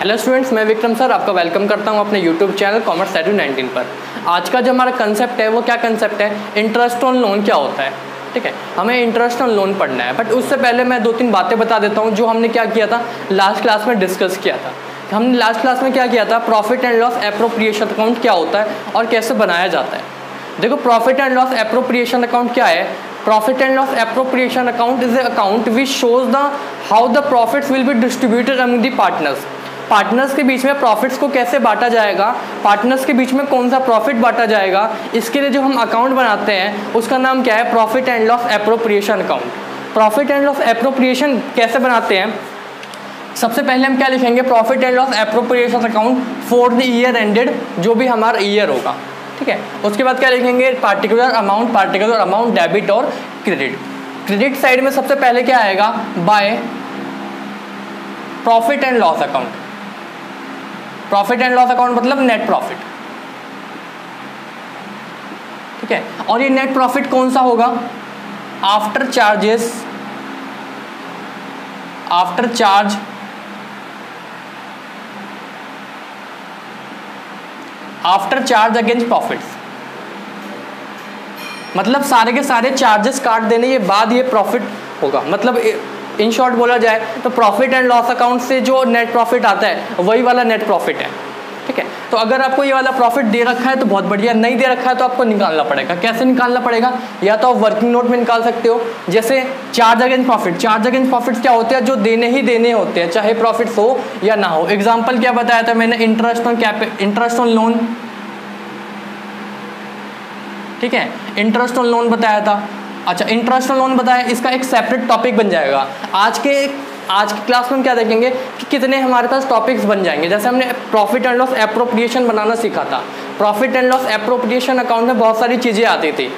Hello students, मैं Vikram sir आपका welcome करता हूं अपने यूट्यूब चैनल कॉमर्स एडू 19 पर। आज का जो हमारा कंसेप्ट है वो क्या कंसेप्ट है, इंटरेस्ट ऑन लोन क्या होता है। ठीक है, हमें इंटरेस्ट ऑन लोन पढ़ना है, बट उससे पहले मैं 2-3 बातें बता देता हूं जो हमने क्या किया था, लास्ट क्लास में डिस्कस किया था। हमने लास्ट क्लास में क्या किया था, profit and loss appropriation account क्या होता है और कैसे बनाया जाता है। देखो, profit and loss appropriation account क्या है। Profit and loss appropriation account is a account which shows the how the profits will be distributed among the partners. Partners के बीच में प्रॉफिट्स को कैसे बांटा जाएगा, पार्टनर्स के बीच में कौन सा प्रॉफिट बांटा जाएगा, इसके लिए जो हम अकाउंट बनाते हैं उसका नाम क्या है, profit and loss appropriation account. Profit and loss appropriation कैसे बनाते हैं, सबसे पहले हम क्या लिखेंगे, profit and loss appropriation account for the year ended, जो भी हमारा ईयर होगा। ठीक है, उसके बाद क्या लिखेंगे, पार्टिकुलर अमाउंट डेबिट और क्रेडिट। क्रेडिट साइड में सबसे पहले क्या आएगा, by profit and loss account. Profit and loss account मतलब नेट प्रॉफिट। ठीक है, और ये नेट प्रॉफिट कौन सा होगा, after charges, after charge against profits. मतलब सारे के सारे चार्जेस काट देने के बाद ये प्रॉफिट होगा। मतलब इन शॉर्ट बोला जाए तो प्रॉफिट एंड लॉस अकाउंट से जो नेट प्रॉफिट आता है वही वाला नेट प्रॉफिट है। ठीक है, तो अगर आपको ये वाला प्रॉफिट दे रखा है तो बहुत बढ़िया, नहीं दे रखा है तो आपको निकालना पड़ेगा। कैसे निकालना पड़ेगा, या तो आप वर्किंग नोट में निकाल सकते हो, जैसे charge against profit. Charge against profits क्या होते हैं, जो देने ही देने होते हैं, चाहे प्रॉफिट्स हो या ना हो। एग्जाम्पल क्या बताया था मैंने, इंटरेस्ट ऑन लोन। ठीक है, इंटरेस्ट ऑन लोन बताया था। अच्छा, इंटरेस्ट ऑन लोन बताया, इसका एक सेपरेट टॉपिक बन जाएगा। आज की क्लास में हम क्या देखेंगे कि कितने हमारे पास टॉपिक्स बन जाएंगे। जैसे हमने प्रॉफिट एंड लॉस एप्रोप्रिएशन बनाना सीखा था, profit and loss appropriation account में बहुत सारी चीज़ें आती थी।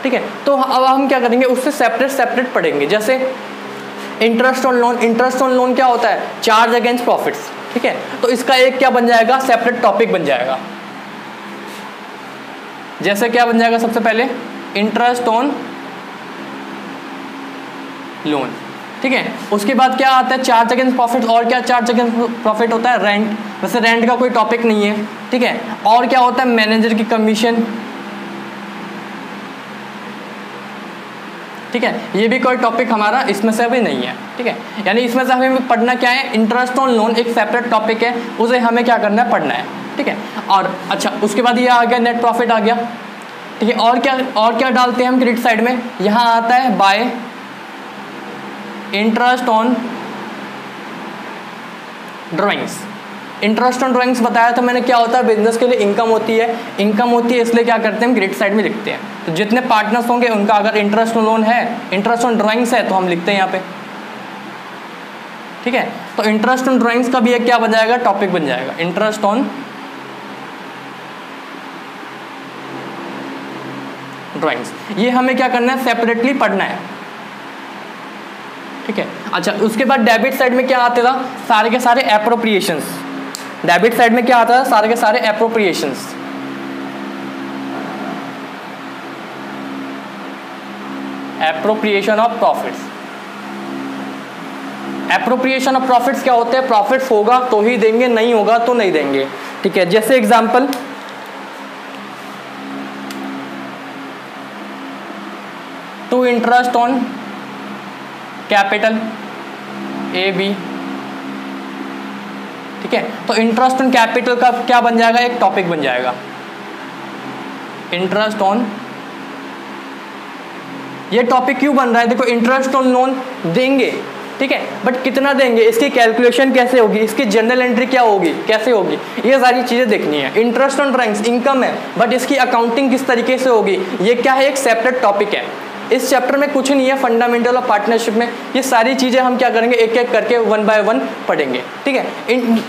ठीक है, तो अब हम क्या करेंगे, उससे सेपरेट पढ़ेंगे। जैसे इंटरेस्ट ऑन लोन क्या होता है, चार्ज अगेंस्ट प्रॉफिट्स। ठीक है, तो इसका एक क्या बन जाएगा, सेपरेट टॉपिक बन जाएगा। जैसे क्या बन जाएगा, सबसे पहले इंटरेस्ट ऑन लोन। ठीक है, उसके बाद क्या आता है, चार्ज अगेंस्ट प्रॉफिट। और क्या चार्ज अगेंस्ट प्रॉफिट होता है, रेंट। वैसे रेंट का कोई टॉपिक नहीं है। ठीक है, और क्या होता है, मैनेजर की कमीशन। ठीक है, ये भी कोई टॉपिक हमारा इसमें से अभी नहीं है। ठीक है, यानी इसमें से हमें पढ़ना क्या है, इंटरेस्ट ऑन लोन एक सेपरेट टॉपिक है, उसे हमें क्या करना है, पढ़ना है। ठीक है, और अच्छा, उसके बाद ये आ गया, नेट प्रॉफिट आ गया। ठीक है, और क्या डालते हैं हम क्रेडिट साइड में, यहाँ आता है bye interest on drawings. Interest on drawings बताया था मैंने, क्या होता है, बिजनेस के लिए इनकम होती है, इसलिए क्या करते हैं हम क्रेडिट साइड में लिखते हैं। तो जितने पार्टनर्स होंगे उनका अगर इंटरेस्ट ऑन लोन है, इंटरेस्ट ऑन ड्राइंग्स है, तो हम लिखते हैं यहाँ पे। ठीक है, तो इंटरेस्ट ऑन ड्राइंग्स का भी एक क्या बन जाएगा, टॉपिक बन जाएगा, इंटरेस्ट ऑन ड्राइंग्स। ये हमें क्या करना है, सेपरेटली पढ़ना है। ठीक है, अच्छा, उसके बाद डेबिट साइड में क्या आता था, सारे के सारे एप्रोप्रिएशंस। डेबिट साइड में क्या आता था, सारे के सारे appropriations. Appropriation of profits. Appropriation of profits क्या होते हैं, प्रॉफिट्स होगा तो ही देंगे, नहीं होगा तो नहीं देंगे। ठीक है, जैसे example, to interest on capital A B. ठीक है, तो इंटरेस्ट ऑन कैपिटल का क्या बन जाएगा, एक टॉपिक बन जाएगा, इंटरेस्ट ऑन। ये टॉपिक क्यों बन रहा है, देखो, इंटरेस्ट ऑन लोन देंगे, ठीक है, बट कितना देंगे, इसकी कैलकुलेशन कैसे होगी, इसकी जर्नल एंट्री क्या होगी, कैसे होगी, ये सारी चीजें देखनी है। इंटरेस्ट ऑन ड्राइंग्स इनकम है, बट इसकी अकाउंटिंग किस तरीके से होगी, ये क्या है, एक सेपरेट टॉपिक है। इस चैप्टर में कुछ नहीं है, फंडामेंटल ऑफ पार्टनरशिप में ये सारी चीज़ें हम क्या करेंगे, एक एक करके 1 बाय 1 पढ़ेंगे। ठीक है,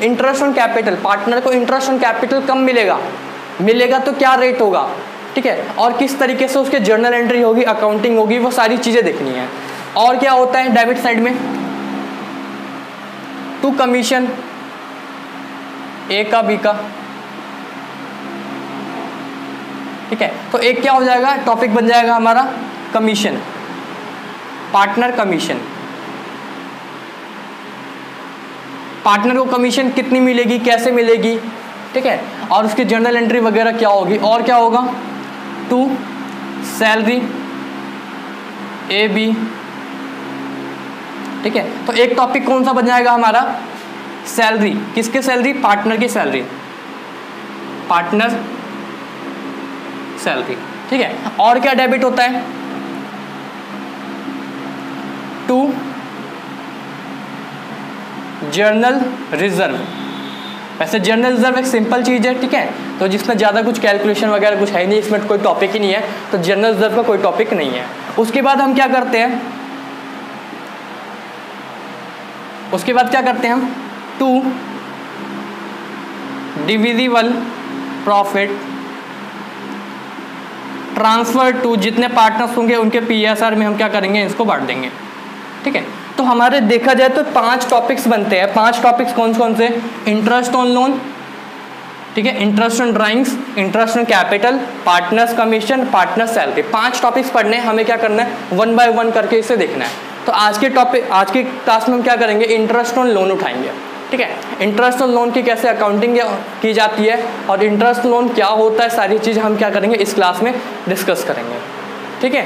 इंटरेस्ट ऑन कैपिटल, पार्टनर को इंटरेस्ट ऑन कैपिटल कम मिलेगा तो क्या रेट होगा। ठीक है, और किस तरीके से उसके जर्नल एंट्री होगी, अकाउंटिंग होगी, वो सारी चीज़ें देखनी है। और क्या होता है डेबिट साइड में, टू कमीशन ए का बी का। ठीक है, तो एक क्या हो जाएगा, टॉपिक बन जाएगा हमारा कमीशन, पार्टनर कमीशन। पार्टनर को कमीशन कितनी मिलेगी, कैसे मिलेगी, ठीक है, और उसकी जर्नल एंट्री वगैरह क्या होगी, और क्या होगा, टू सैलरी ए बी, ठीक है। तो एक टॉपिक कौन सा बन जाएगा हमारा, सैलरी, किसके सैलरी, पार्टनर की सैलरी, पार्टनर सैलरी, ठीक है। और क्या डेबिट होता है, टू जर्नल रिजर्व। वैसे जर्नल रिजर्व एक सिंपल चीज़ है, ठीक है, तो जिसमें ज़्यादा कुछ कैलकुलेशन वगैरह कुछ है नहीं, इसमें कोई टॉपिक ही नहीं है, तो जर्नल रिजर्व का कोई टॉपिक नहीं है। उसके बाद हम क्या करते हैं, उसके बाद क्या करते हैं हम, to divisible profit transfer to, जितने पार्टनर्स होंगे उनके पीएसआर में हम क्या करेंगे, इसको बांट देंगे, ठीक है। तो हमारे देखा जाए तो 5 टॉपिक्स बनते हैं। 5 टॉपिक्स कौन कौन से, इंटरेस्ट ऑन लोन, ठीक है, interest on drawings, interest on capital, partners commission, partner salary. 5 topics पढ़ने हैं, हमें क्या करना है, 1 बाय 1 करके इसे देखना है। तो आज के क्लास में हम क्या करेंगे, इंटरेस्ट ऑन लोन उठाएंगे, ठीक है। इंटरेस्ट ऑन लोन की कैसे अकाउंटिंग की जाती है और इंटरेस्ट लोन क्या होता है, सारी चीज़ हम क्या करेंगे इस क्लास में डिस्कस करेंगे, ठीक है।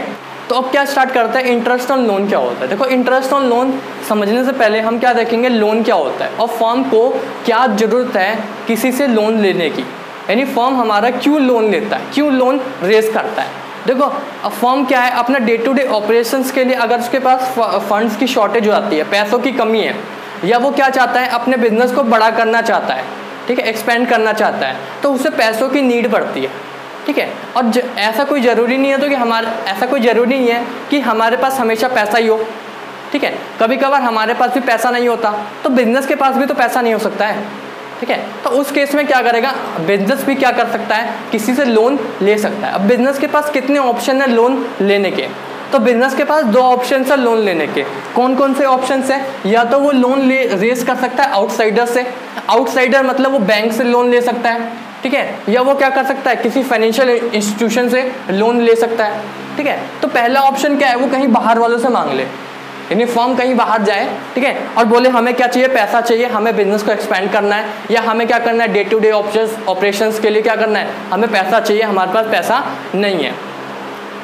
तो अब क्या स्टार्ट करते हैं, इंटरेस्ट ऑन लोन क्या होता है। देखो इंटरेस्ट ऑन लोन समझने से पहले हम क्या देखेंगे, लोन क्या होता है और फर्म को क्या ज़रूरत है किसी से लोन लेने की, यानी फर्म हमारा क्यों लोन लेता है, क्यों लोन रेज करता है। देखो अब फर्म क्या है, अपना डे टू डे ऑपरेशंस के लिए अगर उसके पास फंड्स की शॉर्टेज हो जाती है, पैसों की कमी है, या वो क्या चाहता है, अपने बिजनेस को बड़ा करना चाहता है, ठीक है, एक्सपेंड करना चाहता है, तो उसे पैसों की नीड पड़ती है, ठीक है। और ऐसा कोई ज़रूरी नहीं है तो कि ऐसा कोई ज़रूरी नहीं है कि हमारे पास हमेशा पैसा ही हो, ठीक है। कभी कभार हमारे पास भी पैसा नहीं होता, तो बिजनेस के पास भी तो पैसा नहीं हो सकता है, ठीक है। तो उस केस में क्या करेगा, बिजनेस भी क्या कर सकता है, किसी से लोन ले सकता है। अब बिजनेस के पास कितने ऑप्शन है लोन लेने के, तो बिजनेस के पास 2 ऑप्शन है लोन लेने के। कौन कौन से ऑप्शन है, या तो वो लोन रेज कर सकता है आउटसाइडर से, आउटसाइडर मतलब वो बैंक से लोन ले सकता है, ठीक है, या वो क्या कर सकता है, किसी फाइनेंशियल इंस्टीट्यूशन से लोन ले सकता है, ठीक है। तो पहला ऑप्शन क्या है, वो कहीं बाहर वालों से मांग ले, यानी फर्म कहीं बाहर जाए, ठीक है, और बोले हमें क्या चाहिए, पैसा चाहिए, हमें बिजनेस को एक्सपेंड करना है, या हमें क्या करना है, डे टू डे ऑपरेशंस के लिए क्या करना है, हमें पैसा चाहिए, हमारे पास पैसा नहीं है,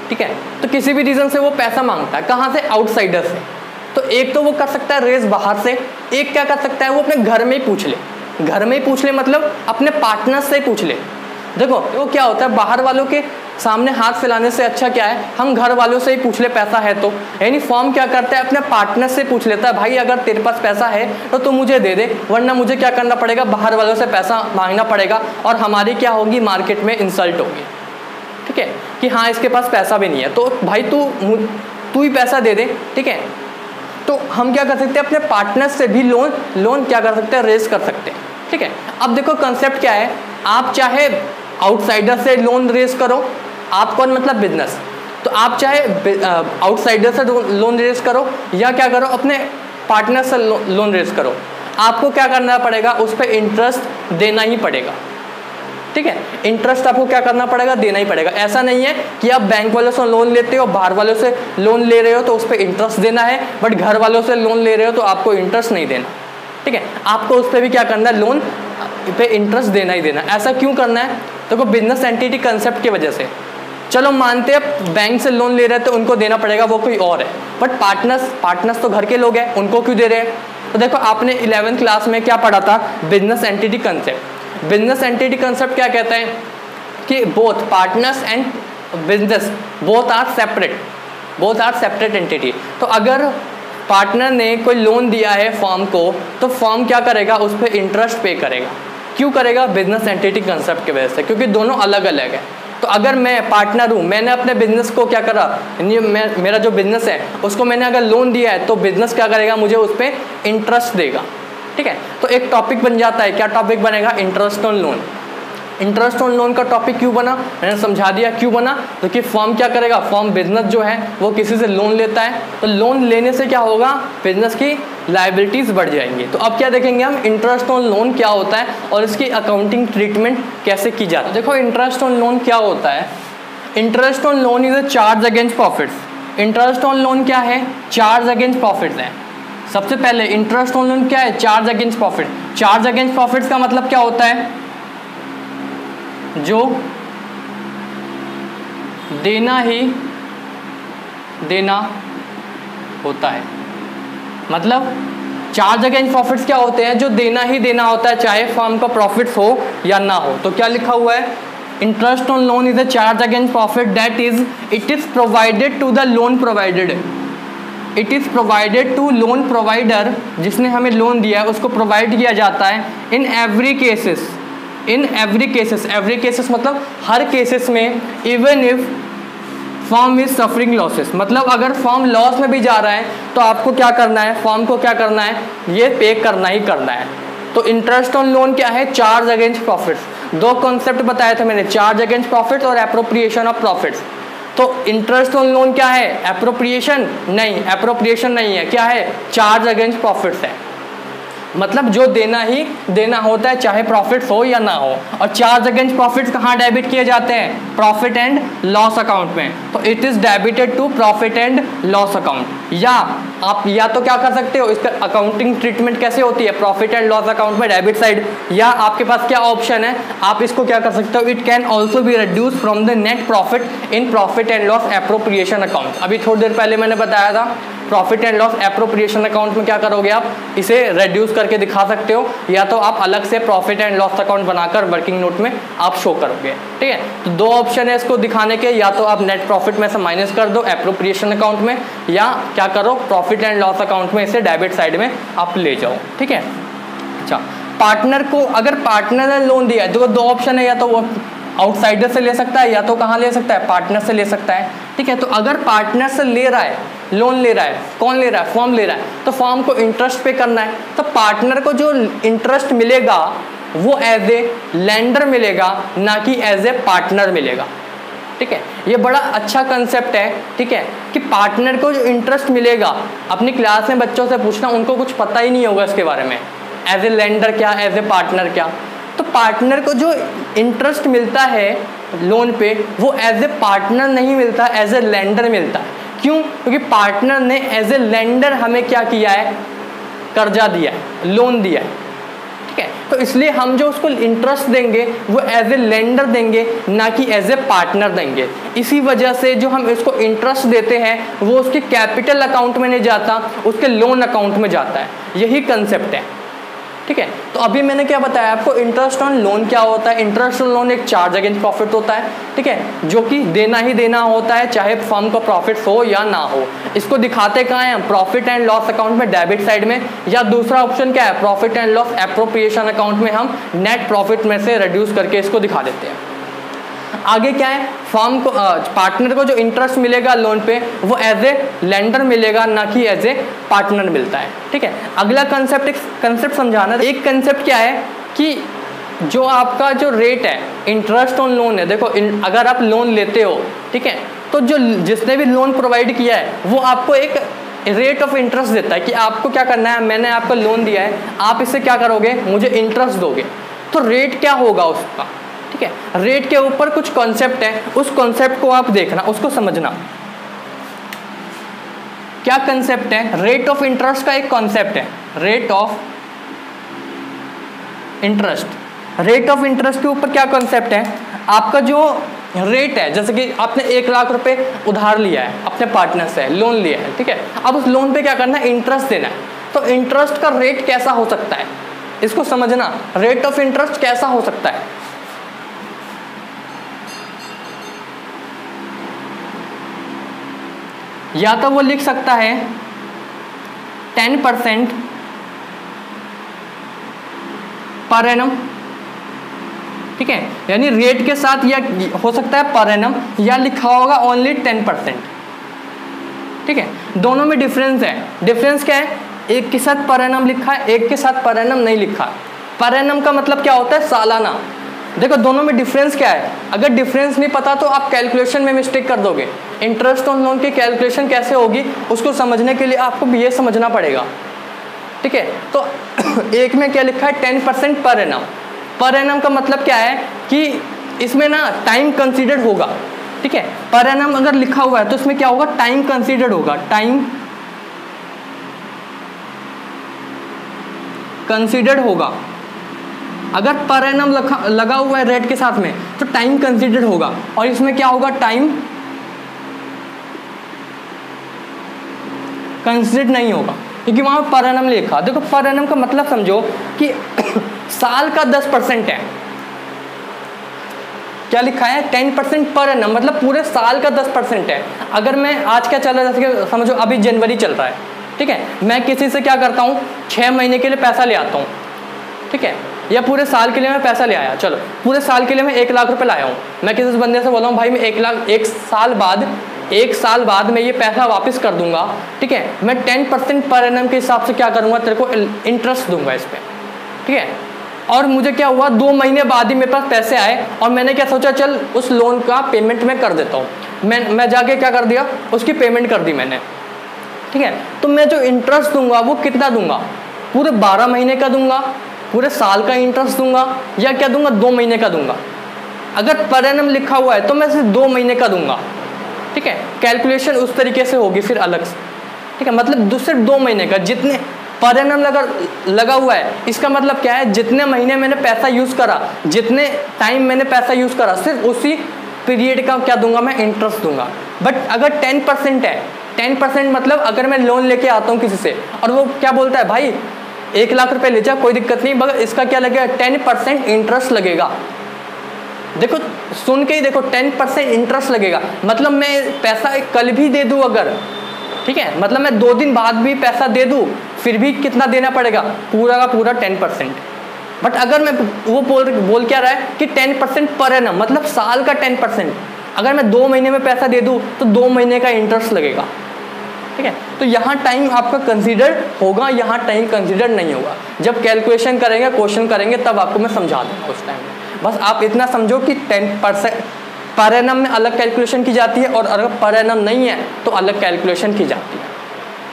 ठीक है। तो किसी भी रीज़न से वो पैसा मांगता है, कहाँ से, आउटसाइडर से। तो एक तो वो कर सकता है रेज बाहर से, एक क्या कर सकता है, वो अपने घर में ही पूछ ले, घर में ही पूछ ले मतलब अपने पार्टनर से पूछ ले। देखो वो क्या होता है, बाहर वालों के सामने हाथ फैलाने से अच्छा क्या है, हम घर वालों से ही पूछ ले पैसा है तो, यानी फॉर्म क्या करता है, अपने पार्टनर से पूछ लेता है, भाई अगर तेरे पास पैसा है तो तू मुझे दे दे, वरना मुझे क्या करना पड़ेगा, बाहर वालों से पैसा मांगना पड़ेगा और हमारी क्या होगी, मार्केट में इंसल्ट होगी, ठीक है, कि हाँ इसके पास पैसा भी नहीं है, तो भाई तू ही पैसा दे दे, ठीक है। तो हम क्या कर सकते हैं, अपने पार्टनर से भी लोन क्या कर सकते हैं, रेज कर सकते हैं, ठीक है। अब देखो कंसेप्ट क्या है, आप चाहे आउटसाइडर से लोन रेज करो, आप कौन मतलब बिजनेस, तो आप चाहे आउटसाइडर से लोन रेज करो या क्या करो, अपने पार्टनर से लोन रेज करो, आपको क्या करना पड़ेगा, उस पर इंटरेस्ट देना ही पड़ेगा, ठीक है। इंटरेस्ट आपको क्या करना पड़ेगा, देना ही पड़ेगा। ऐसा नहीं है कि आप बैंक वालों से लोन लेते हो, बाहर वालों से लोन ले रहे हो तो उस पर इंटरेस्ट देना है, बट घर वालों से लोन ले रहे हो तो आपको इंटरेस्ट नहीं देना, ठीक है। आपको उस पर भी क्या करना है, लोन पे इंटरेस्ट देना ही देना। ऐसा क्यों करना है, देखो बिजनेस एंटिटी कंसेप्ट की वजह से। चलो मानते हैं बैंक से लोन ले रहे हैं तो उनको देना पड़ेगा, वो कोई और है, बट पार्टनर्स तो घर के लोग हैं, उनको क्यों दे रहे हैं। तो देखो आपने 11th क्लास में क्या पढ़ा था, business entity concept. Business entity concept क्या कहता है कि both partners and business both are separate entity. तो अगर पार्टनर ने कोई लोन दिया है फर्म को, तो फर्म क्या करेगा, उस पर इंटरेस्ट पे करेगा। क्यों करेगा, बिजनेस एंटिटी कंसेप्ट की वजह से, क्योंकि दोनों अलग अलग है। तो अगर मैं पार्टनर हूँ, मैंने अपने बिजनेस को क्या करा, मेरा जो बिजनेस है उसको मैंने अगर लोन दिया है, तो बिजनेस क्या करेगा, मुझे उस पर इंटरेस्ट देगा, ठीक है। तो एक टॉपिक बन जाता है, क्या टॉपिक बनेगा, interest on loan. Interest on loan का टॉपिक क्यों बना, मैंने समझा दिया क्यों बना। तो कि फर्म क्या करेगा, फर्म बिजनेस जो है वो किसी से लोन लेता है, तो लोन लेने से क्या होगा, बिजनेस की लायबिलिटीज़ बढ़ जाएंगी। तो अब क्या देखेंगे हम, इंटरेस्ट ऑन लोन क्या होता है और इसकी अकाउंटिंग ट्रीटमेंट कैसे की जाती है। देखो इंटरेस्ट ऑन लोन क्या होता है, interest on loan is a charge against profits. Interest on loan क्या है, चार्ज अगेंस्ट प्रॉफिट्स है। सबसे पहले इंटरेस्ट ऑन लोन क्या है, charge against profit. Charge against profits का मतलब क्या होता है, जो देना ही देना होता है। मतलब चार्ज अगेंस्ट प्रॉफिट्स क्या होते हैं, जो देना ही देना होता है, चाहे फर्म का प्रॉफिट्स हो या ना हो। तो क्या लिखा हुआ है, interest on loan is a charge against profit that is it is provided to the loan provided. It is provided to loan provider, जिसने हमें लोन दिया है उसको प्रोवाइड किया जाता है in every cases. In every cases, every cases मतलब हर cases में, even if firm is suffering losses. मतलब अगर फर्म लॉस में भी जा रहा है तो आपको क्या करना है, फर्म को क्या करना है, ये पे करना ही करना है। तो इंटरेस्ट ऑन लोन क्या है, चार्ज अगेंस्ट प्रॉफिट्स। दो कॉन्सेप्ट बताए थे मैंने, चार्ज अगेंस्ट प्रॉफिट्स और एप्रोप्रिएशन ऑफ प्रॉफिट्स। तो इंटरेस्ट ऑन लोन क्या है, एप्रोप्रिएशन नहीं, एप्रोप्रिएशन नहीं है, क्या है, चार्ज अगेंस्ट प्रॉफिट्स है। मतलब जो देना ही देना होता है, चाहे प्रॉफिट्स हो या ना हो। और चार्ज अगेंस्ट प्रॉफिट्स कहाँ डेबिट किए जाते हैं, प्रॉफिट एंड लॉस अकाउंट में। तो it is debited to profit and loss account. या आप या तो क्या कर सकते हो, इसका अकाउंटिंग ट्रीटमेंट कैसे होती है, प्रॉफिट एंड लॉस अकाउंट में डेबिट साइड। या आपके पास क्या ऑप्शन है, आप इसको क्या कर सकते हो, it can also be reduce from the net profit in profit and loss appropriation account. अभी थोड़ी देर पहले मैंने बताया था, profit and loss appropriation account में क्या करोगे, आप इसे रिड्यूस करके दिखा सकते हो, या तो आप अलग से प्रॉफिट एंड लॉस अकाउंट बनाकर वर्किंग नोट में आप शो करोगे। ठीक है, तो दो ऑप्शन है इसको दिखाने के, या तो आप नेट प्रॉफिट में से माइनस कर दो एप्रोप्रिएशन अकाउंट में, या क्या करो, प्रॉफिट एंड लॉस अकाउंट में इसे डेबिट साइड में आप ले जाओ। ठीक है, अच्छा, पार्टनर को, अगर पार्टनर ने लोन दिया है, दो ऑप्शन है, या तो वो आउटसाइडर से ले सकता है, या तो कहाँ ले सकता है, पार्टनर से ले सकता है। ठीक है, तो अगर पार्टनर से ले रहा है, लोन ले रहा है, कौन ले रहा है, फर्म ले रहा है, तो फर्म को इंटरेस्ट पे करना है। तो पार्टनर को जो इंटरेस्ट मिलेगा वो एज ए लेंडर मिलेगा, ना कि एज ए पार्टनर मिलेगा। ठीक है, ये बड़ा अच्छा कंसेप्ट है। ठीक है, कि पार्टनर को जो इंटरेस्ट मिलेगा, अपनी क्लास में बच्चों से पूछना, उनको कुछ पता ही नहीं होगा इसके बारे में, एज ए लेंडर क्या, एज ए पार्टनर क्या। तो पार्टनर को जो इंटरेस्ट मिलता है लोन पे, वो एज ए पार्टनर नहीं मिलता, एज ए लेंडर मिलता है। क्यों, क्योंकि पार्टनर ने एज ए लेंडर हमें क्या किया है, कर्जा दिया है, लोन दिया है। ठीक है, तो इसलिए हम जो उसको इंटरेस्ट देंगे वो एज ए लेंडर देंगे, ना कि एज ए पार्टनर देंगे। इसी वजह से जो हम इसको इंटरेस्ट देते हैं वो उसके कैपिटल अकाउंट में नहीं जाता, उसके लोन अकाउंट में जाता है। यही कंसेप्ट है। ठीक है, तो अभी मैंने क्या बताया आपको, इंटरेस्ट ऑन लोन क्या होता है। इंटरेस्ट ऑन लोन एक चार्ज अगेंस्ट प्रॉफिट होता है। ठीक है, जो कि देना ही देना होता है, चाहे फर्म को प्रॉफिट हो या ना हो। इसको दिखाते कहाँ हैं हम, प्रॉफिट एंड लॉस अकाउंट में डेबिट साइड में, या दूसरा ऑप्शन क्या है, profit and loss appropriation account में हम नेट प्रॉफिट में से रिड्यूस करके इसको दिखा देते हैं। आगे क्या है, फर्म को, पार्टनर को जो इंटरेस्ट मिलेगा लोन पे, वो एज ए लेंडर मिलेगा, ना कि एज ए पार्टनर मिलता है। ठीक है, अगला कंसेप्ट, एक कंसेप्ट समझाना। एक कंसेप्ट क्या है कि जो आपका जो रेट है, इंटरेस्ट ऑन लोन है। देखो अगर आप लोन लेते हो, ठीक है, तो जो जिसने भी लोन प्रोवाइड किया है वो आपको एक रेट ऑफ इंटरेस्ट देता है कि आपको क्या करना है, मैंने आपको लोन दिया है, आप इससे क्या करोगे, मुझे इंटरेस्ट दोगे। तो रेट क्या होगा उसका। ठीक है, रेट के ऊपर कुछ कॉन्सेप्ट है, उस कॉन्सेप्ट को आप देखना, उसको समझना। क्या कॉन्सेप्ट है, रेट ऑफ इंटरेस्ट का एक कॉन्सेप्ट है, rate of interest. Rate of interest के ऊपर क्या कॉन्सेप्ट है, आपका जो रेट है, जैसे कि आपने 1 लाख रुपए उधार लिया है अपने पार्टनर से, लोन लिया है। ठीक है, अब उस लोन पे क्या करना है, इंटरेस्ट देना है। तो इंटरेस्ट का रेट कैसा हो सकता है, इसको समझना। रेट ऑफ इंटरेस्ट कैसा हो सकता है, या तो वो लिख सकता है 10% पर एनम। ठीक है, यानी रेट के साथ, या हो सकता है पर एनम, या लिखा होगा ओनली 10%। ठीक है, दोनों में डिफरेंस है। डिफरेंस क्या है, एक के साथ पर एनम लिखा है, एक के साथ पर एनम नहीं लिखा। पर एनम का मतलब क्या होता है, सालाना। देखो दोनों में डिफरेंस क्या है, अगर डिफरेंस नहीं पता तो आप कैलकुलेशन में मिस्टेक कर दोगे। इंटरेस्ट ऑन लोन की कैलकुलेशन कैसे होगी, उसको समझने के लिए आपको भी ये समझना पड़ेगा। ठीक है, तो एक में क्या लिखा है, 10% पर एनम। पर एनम का मतलब क्या है कि इसमें ना टाइम कंसीडर्ड होगा। ठीक है, पर एनम अगर लिखा हुआ है तो इसमें क्या होगा, टाइम कंसीडर्ड होगा, टाइम कंसीडर्ड होगा, अगर पर एनम लगा हुआ है रेट के साथ में तो टाइम कंसीडर्ड होगा, और इसमें क्या होगा, टाइम कंसीडर्ड नहीं होगा क्योंकि वहां पर एनम लिखा। देखो पर एनम का मतलब समझो कि साल का 10% है, क्या लिखा है 10% पर एनम, मतलब पूरे साल का 10% है। अगर मैं आज क्या चल रहा है, जैसे कि समझो अभी जनवरी चल रहा है, ठीक है, मैं किसी से क्या करता हूँ 6 महीने के लिए पैसा ले आता हूँ, ठीक है, या पूरे साल के लिए मैं पैसा ले आया, चलो पूरे साल के लिए मैं 1 लाख रुपए लाया हूँ, मैं किसी बंदे से बोला हूँ भाई मैं 1 लाख एक साल बाद मैं ये पैसा वापस कर दूंगा, ठीक है, मैं 10% पर एनम के हिसाब से क्या करूँगा, तेरे को इंटरेस्ट दूंगा इस पर, ठीक है। और मुझे क्या हुआ, 2 महीने बाद ही मेरे पास पैसे आए और मैंने क्या सोचा, चल उस लोन का पेमेंट मैं कर देता हूँ, मैं जाके क्या कर दिया, उसकी पेमेंट कर दी मैंने, ठीक है। तो मैं जो इंटरेस्ट दूंगा वो कितना दूंगा, पूरे 12 महीने का दूंगा, पूरे साल का इंटरेस्ट दूंगा, या क्या दूंगा 2 महीने का दूंगा। अगर पर एनम लिखा हुआ है तो मैं सिर्फ 2 महीने का दूंगा, ठीक है, कैलकुलेशन उस तरीके से होगी फिर अलग से, ठीक है, मतलब सिर्फ 2 महीने का। जितने पर एनम लगा हुआ है इसका मतलब क्या है, जितने महीने मैंने पैसा यूज करा, जितने टाइम मैंने पैसा यूज करा, सिर्फ उसी पीरियड का क्या दूंगा, मैं इंटरेस्ट दूंगा। बट अगर 10% है, 10% मतलब अगर मैं लोन लेके आता हूँ किसी से और वो क्या बोलता है, भाई 1 लाख रुपए ले जा, कोई दिक्कत नहीं, मगर इसका क्या लगेगा, 10% इंटरेस्ट लगेगा। देखो सुन के ही देखो, 10% इंटरेस्ट लगेगा, मतलब मैं पैसा कल भी दे दूं अगर, ठीक है, मतलब मैं 2 दिन बाद भी पैसा दे दूं, फिर भी कितना देना पड़ेगा, पूरा का पूरा 10%। बट अगर मैं वो बोल क्या रहा है कि 10% पर एनम, मतलब साल का 10%, अगर मैं 2 महीने में पैसा दे दूं तो 2 महीने का इंटरेस्ट लगेगा, ठीक है। तो यहाँ टाइम आपका कंसीडर होगा, यहाँ टाइम कंसीडर नहीं होगा। जब कैलकुलेशन करेंगे, क्वेश्चन करेंगे, तब आपको मैं समझा दूंगा उस टाइम में। बस आप इतना समझो कि 10% पर एनम में अलग कैलकुलेशन की जाती है, और अगर पर एनम नहीं है तो अलग कैलकुलेशन की जाती है,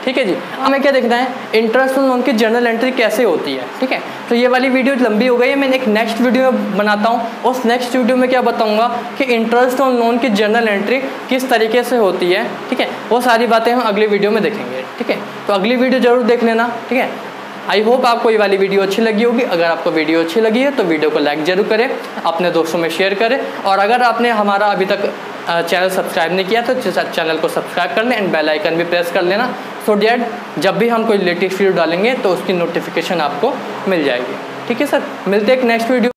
ठीक है जी। हमें क्या देखना है, इंटरेस्ट ऑन लोन की जर्नल एंट्री कैसे होती है, ठीक है। तो ये वाली वीडियो लंबी हो गई है, मैं एक नेक्स्ट वीडियो में बनाता हूँ। उस नेक्स्ट वीडियो में क्या बताऊँगा कि इंटरेस्ट ऑन लोन की जर्नल एंट्री किस तरीके से होती है, ठीक है, वो सारी बातें हम अगली वीडियो में देखेंगे, ठीक है। तो अगली वीडियो जरूर देख लेना, ठीक है। आई होप आपको ये वाली वीडियो अच्छी लगी होगी। अगर आपको वीडियो अच्छी लगी है तो वीडियो को लाइक जरूर करें, अपने दोस्तों में शेयर करें, और अगर आपने हमारा अभी तक चैनल सब्सक्राइब नहीं किया तो चैनल को सब्सक्राइब कर लें एंड बेल आइकन भी प्रेस कर लेना, सो दैट जब भी हम कोई लेटेस्ट वीडियो डालेंगे तो उसकी नोटिफिकेशन आपको मिल जाएगी, ठीक है सर। मिलते हैं एक नेक्स्ट वीडियो।